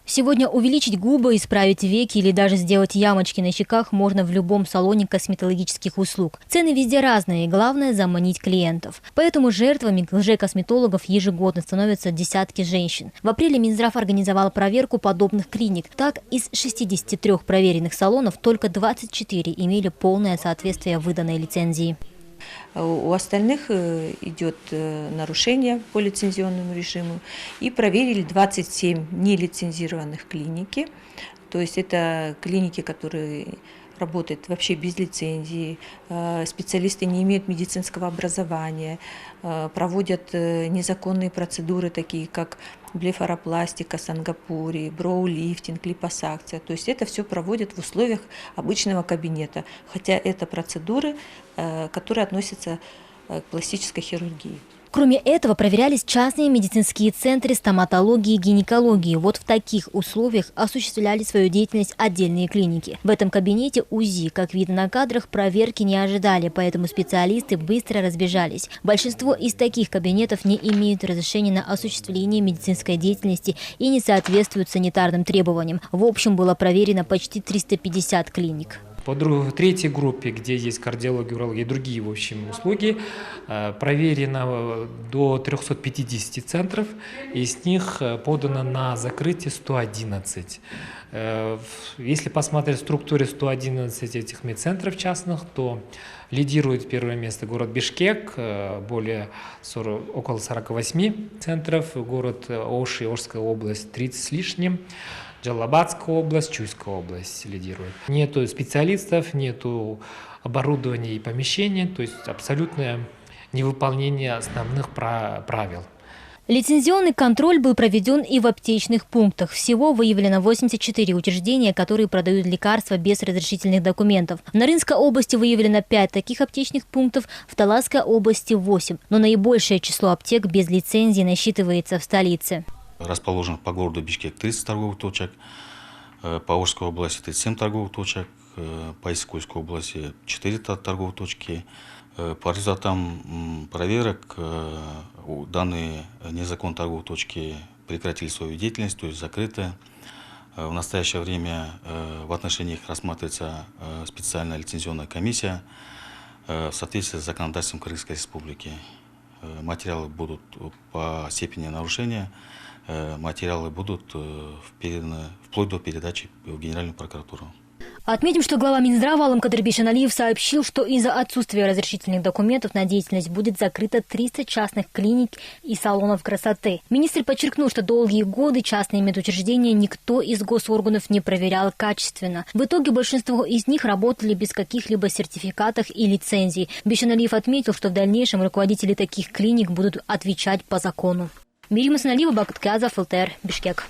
Сегодня увеличить губы, исправить веки или даже сделать ямочки на щеках можно в любом салоне косметологических услуг. Цены везде разные, главное – заманить клиентов. Поэтому жертвами лже-косметологов ежегодно становятся десятки женщин. В апреле Минздрав организовал проверку подобных клиник. Так, из 63 проверенных салонов только 24 имели полное соответствие выданной лицензии. У остальных идет нарушение по лицензионному режиму. И проверили 27 нелицензированных клиники. То есть это клиники, которые работают вообще без лицензии, специалисты не имеют медицинского образования, проводят незаконные процедуры, такие как блефаропластика, сангапури, броу-лифтинг, липосакция. То есть это все проводят в условиях обычного кабинета, хотя это процедуры, которые относятся к пластической хирургии. Кроме этого, проверялись частные медицинские центры стоматологии и гинекологии. Вот в таких условиях осуществляли свою деятельность отдельные клиники. В этом кабинете УЗИ, как видно на кадрах, проверки не ожидали, поэтому специалисты быстро разбежались. Большинство из таких кабинетов не имеют разрешения на осуществление медицинской деятельности и не соответствуют санитарным требованиям. В общем, было проверено почти 350 клиник. По третьей группе, где есть кардиология, урология и другие, в общем, услуги, проверено до 350 центров, из них подано на закрытие 111. Если посмотреть в структуре 111 этих медцентров частных, то лидирует первое место город Бишкек, около 48 центров, город Ош и Ошская область 30 с лишним. Джалабадская область, Чуйская область лидирует. Нету специалистов, нету оборудования и помещения, то есть абсолютное невыполнение основных правил. Лицензионный контроль был проведен и в аптечных пунктах. Всего выявлено 84 учреждения, которые продают лекарства без разрешительных документов. В Нарынской области выявлено 5 таких аптечных пунктов, в Таласской области 8. Но наибольшее число аптек без лицензии насчитывается в столице. Расположен по городу Бишкек 30 торговых точек, по Ошской области 37 торговых точек, по Искойской области 4 торговых точки. По результатам проверок данные незаконные торговые точки прекратили свою деятельность, то есть закрыты. В настоящее время в отношении их рассматривается специальная лицензионная комиссия в соответствии с законодательством Кыргызской республики. Материалы будут по степени нарушения. Материалы будут переданы вплоть до передачи в Генеральную прокуратуру. Отметим, что глава Минздрава Алым Кадырбек Шаналиев сообщил, что из-за отсутствия разрешительных документов на деятельность будет закрыто 300 частных клиник и салонов красоты. Министр подчеркнул, что долгие годы частные медучреждения никто из госорганов не проверял качественно. В итоге большинство из них работали без каких-либо сертификатов и лицензий. Бешаналиев отметил, что в дальнейшем руководители таких клиник будут отвечать по закону. Мирим Асаналиева, Бакыт Кязов, ЛТР, Бишкек.